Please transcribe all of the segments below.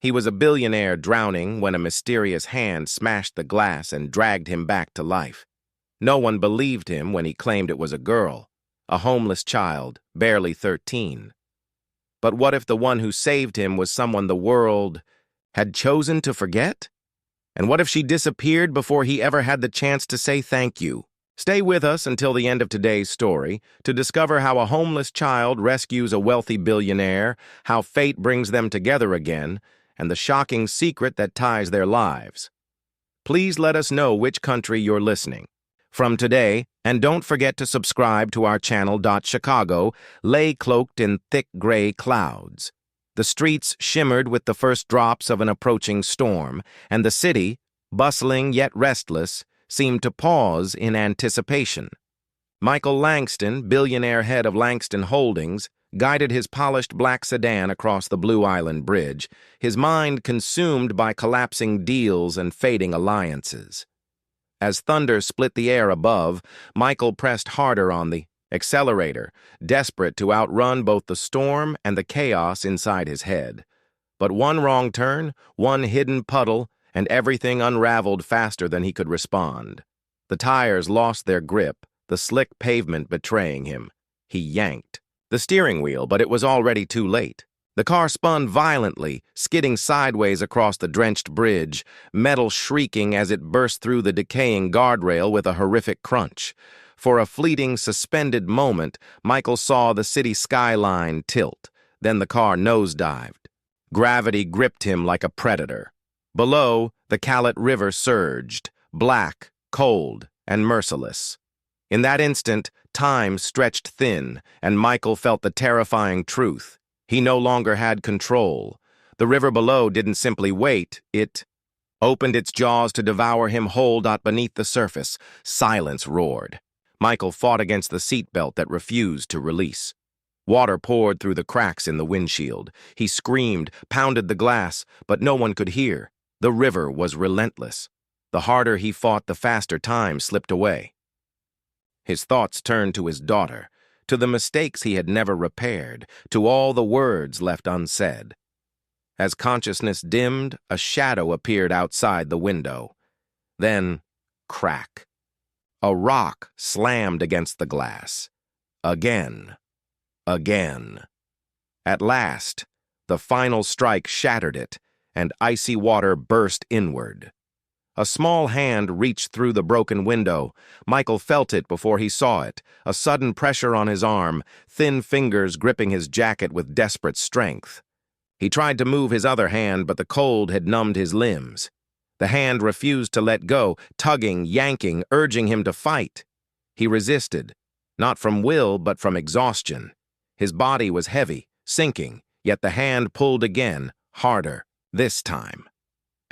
He was a billionaire drowning when a mysterious hand smashed the glass and dragged him back to life. No one believed him when he claimed it was a girl, a homeless child, barely 13. But what if the one who saved him was someone the world had chosen to forget? And what if she disappeared before he ever had the chance to say thank you? Stay with us until the end of today's story to discover how a homeless child rescues a wealthy billionaire, how fate brings them together again, and the shocking secret that ties their lives. Please let us know which country you're listening from today, and don't forget to subscribe to our channel. Chicago lay cloaked in thick gray clouds. The streets shimmered with the first drops of an approaching storm, and the city, bustling yet restless, seemed to pause in anticipation. Michael Langston, billionaire head of Langston Holdings, guided his polished black sedan across the Blue Island Bridge, his mind consumed by collapsing deals and fading alliances. As thunder split the air above, Michael pressed harder on the accelerator, desperate to outrun both the storm and the chaos inside his head. But one wrong turn, one hidden puddle, and everything unraveled faster than he could respond. The tires lost their grip, the slick pavement betraying him. He yanked the steering wheel, but it was already too late. The car spun violently, skidding sideways across the drenched bridge, metal shrieking as it burst through the decaying guardrail with a horrific crunch. For a fleeting, suspended moment, Michael saw the city skyline tilt. Then the car nosedived. Gravity gripped him like a predator. Below, the Calat River surged, black, cold, and merciless. In that instant, time stretched thin, and Michael felt the terrifying truth. He no longer had control. The river below didn't simply wait, it opened its jaws to devour him whole. Beneath the surface, silence roared. Michael fought against the seatbelt that refused to release. Water poured through the cracks in the windshield. He screamed, pounded the glass, but no one could hear. The river was relentless. The harder he fought, the faster time slipped away. His thoughts turned to his daughter, to the mistakes he had never repaired, to all the words left unsaid. As consciousness dimmed, a shadow appeared outside the window. Then, crack. A rock slammed against the glass. Again. Again. At last, the final strike shattered it, and icy water burst inward. A small hand reached through the broken window. Michael felt it before he saw it, a sudden pressure on his arm, thin fingers gripping his jacket with desperate strength. He tried to move his other hand, but the cold had numbed his limbs. The hand refused to let go, tugging, yanking, urging him to fight. He resisted, not from will, but from exhaustion. His body was heavy, sinking, yet the hand pulled again, harder, this time.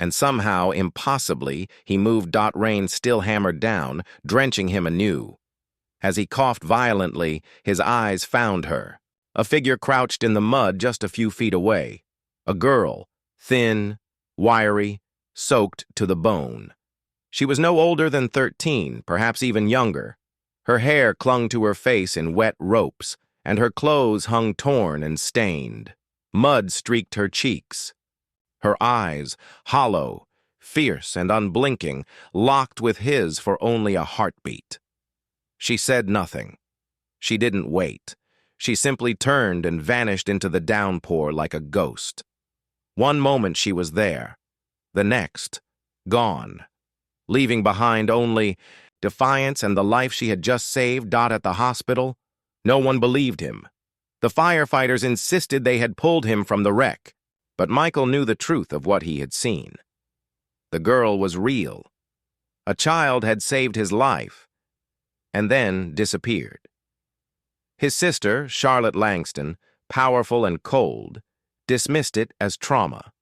And somehow, impossibly, he moved. Rain still hammered down, drenching him anew. As he coughed violently, his eyes found her. A figure crouched in the mud just a few feet away. A girl, thin, wiry, soaked to the bone. She was no older than 13, perhaps even younger. Her hair clung to her face in wet ropes, and her clothes hung torn and stained. Mud streaked her cheeks. Her eyes, hollow, fierce and unblinking, locked with his for only a heartbeat. She said nothing. She didn't wait. She simply turned and vanished into the downpour like a ghost. One moment she was there. The next, gone, leaving behind only defiance and the life she had just saved. At the hospital, no one believed him. The firefighters insisted they had pulled him from the wreck. But Michael knew the truth of what he had seen. The girl was real. A child had saved his life, and then disappeared. His sister, Charlotte Langston, powerful and cold, dismissed it as trauma.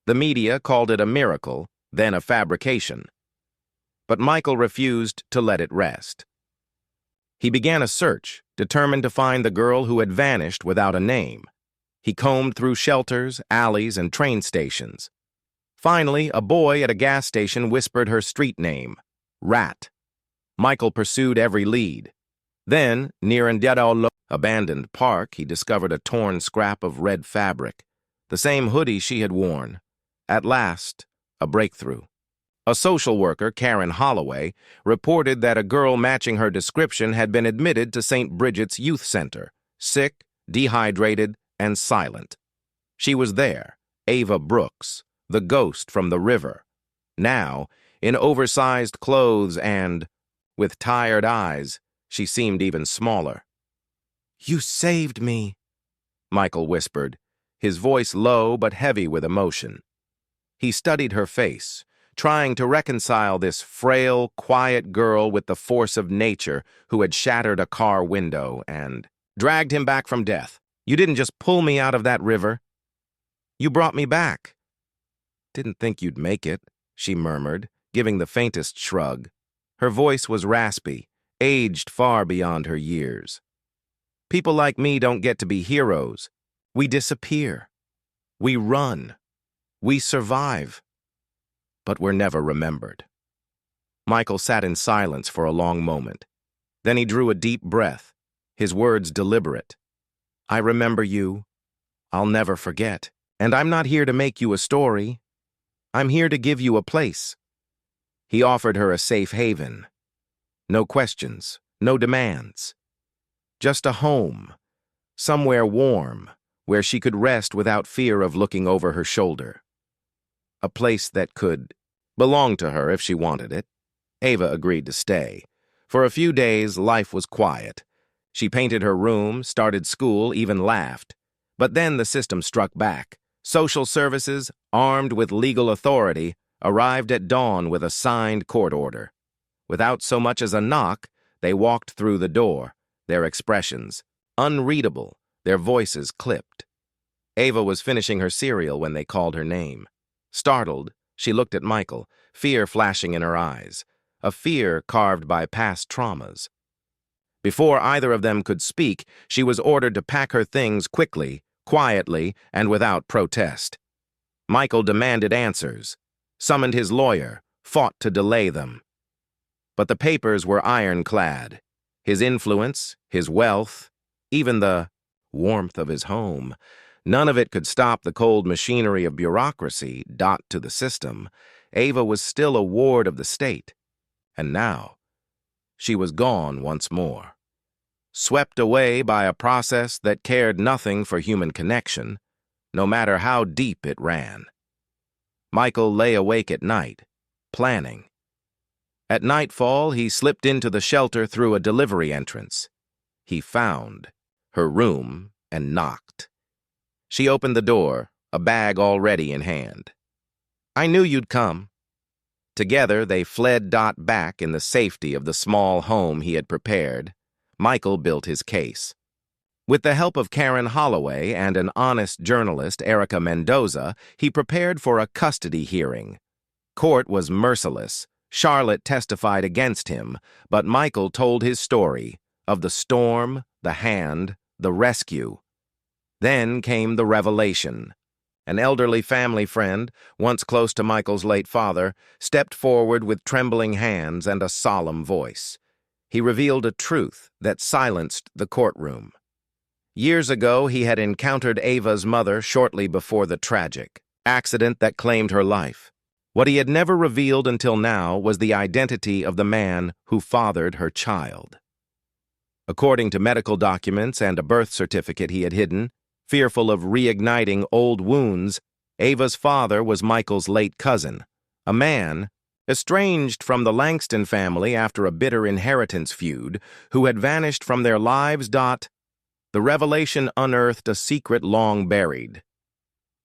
The media called it a miracle, then a fabrication. But Michael refused to let it rest. He began a search, determined to find the girl who had vanished without a name. He combed through shelters, alleys, and train stations. Finally, a boy at a gas station whispered her street name, Rat. Michael pursued every lead. Then, near an abandoned park, he discovered a torn scrap of red fabric. the same hoodie she had worn. At last, a breakthrough. A social worker, Karen Holloway, reported that a girl matching her description had been admitted to St. Bridget's Youth Center, sick, dehydrated, and silent. She was there, Ava Brooks, the ghost from the river. Now, in oversized clothes and, with tired eyes, she seemed even smaller. "You saved me," Michael whispered, his voice low but heavy with emotion. He studied her face, trying to reconcile this frail, quiet girl with the force of nature who had shattered a car window and dragged him back from death. "You didn't just pull me out of that river. You brought me back." "Didn't think you'd make it," she murmured, giving the faintest shrug. Her voice was raspy, aged far beyond her years. "People like me don't get to be heroes. We disappear. We run. We survive. But we're never remembered." Michael sat in silence for a long moment. Then he drew a deep breath, his words deliberate. "I remember you. I'll never forget. And I'm not here to make you a story. I'm here to give you a place." He offered her a safe haven. No questions, no demands. Just a home, somewhere warm, where she could rest without fear of looking over her shoulder. A place that could belong to her if she wanted it. Ava agreed to stay. For a few days, life was quiet. She painted her room, started school, even laughed. But then the system struck back. Social services, armed with legal authority, arrived at dawn with a signed court order. Without so much as a knock, they walked through the door, their expressions unreadable, their voices clipped. Ava was finishing her cereal when they called her name. Startled, she looked at Michael, fear flashing in her eyes, a fear carved by past traumas. Before either of them could speak, she was ordered to pack her things quickly, quietly, and without protest. Michael demanded answers, summoned his lawyer, fought to delay them. But the papers were ironclad. His influence, his wealth, even the warmth of his home, none of it could stop the cold machinery of bureaucracy, dot to the system. Ava was still a ward of the state. And now, she was gone once more. Swept away by a process that cared nothing for human connection, no matter how deep it ran. Michael lay awake at night, planning. At nightfall, he slipped into the shelter through a delivery entrance. He found her room and knocked. She opened the door, a bag already in hand. "I knew you'd come." Together, they fled back in the safety of the small home he had prepared. Michael built his case. With the help of Karen Holloway and an honest journalist, Erica Mendoza, he prepared for a custody hearing. Court was merciless. Charlotte testified against him, but Michael told his story of the storm, the hand, the rescue. Then came the revelation. An elderly family friend, once close to Michael's late father, stepped forward with trembling hands and a solemn voice. He revealed a truth that silenced the courtroom. Years ago, he had encountered Ava's mother shortly before the tragic accident that claimed her life. What he had never revealed until now was the identity of the man who fathered her child. According to medical documents and a birth certificate he had hidden, fearful of reigniting old wounds, Ava's father was Michael's late cousin, a man estranged from the Langston family after a bitter inheritance feud, who had vanished from their lives. The revelation unearthed a secret long buried.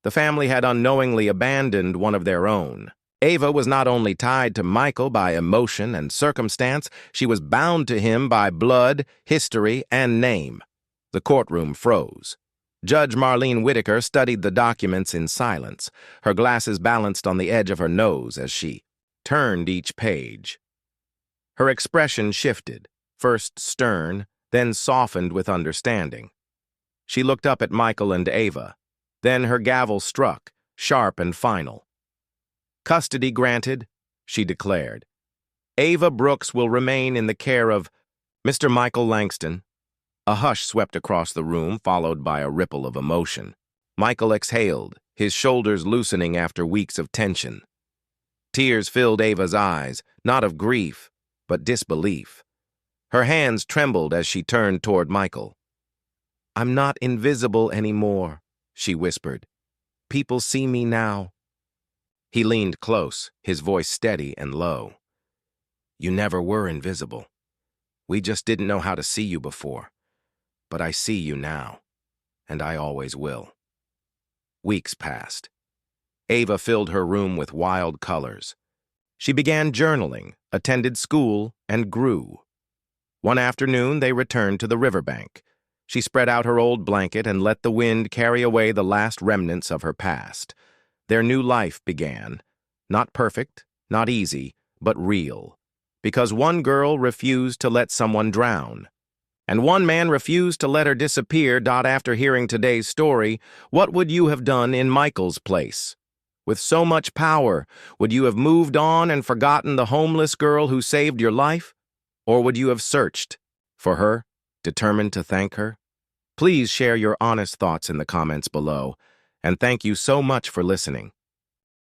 The family had unknowingly abandoned one of their own. Ava was not only tied to Michael by emotion and circumstance, she was bound to him by blood, history, and name. The courtroom froze. Judge Marlene Whitaker studied the documents in silence, her glasses balanced on the edge of her nose as she turned each page. Her expression shifted, first stern, then softened with understanding. She looked up at Michael and Ava. Then her gavel struck, sharp and final. "Custody granted," she declared. "Ava Brooks will remain in the care of Mr. Michael Langston." A hush swept across the room, followed by a ripple of emotion. Michael exhaled, his shoulders loosening after weeks of tension. Tears filled Ava's eyes, not of grief, but disbelief. Her hands trembled as she turned toward Michael. "I'm not invisible anymore," she whispered. "People see me now." He leaned close, his voice steady and low. "You never were invisible. We just didn't know how to see you before. But I see you now, and I always will." Weeks passed. Ava filled her room with wild colors. She began journaling, attended school, and grew. One afternoon, they returned to the riverbank. She spread out her old blanket and let the wind carry away the last remnants of her past. Their new life began. Not perfect, not easy, but real. Because one girl refused to let someone drown. And one man refused to let her disappear. After hearing today's story, what would you have done in Michael's place? With so much power, would you have moved on and forgotten the homeless girl who saved your life? Or would you have searched for her, determined to thank her? Please share your honest thoughts in the comments below, and thank you so much for listening.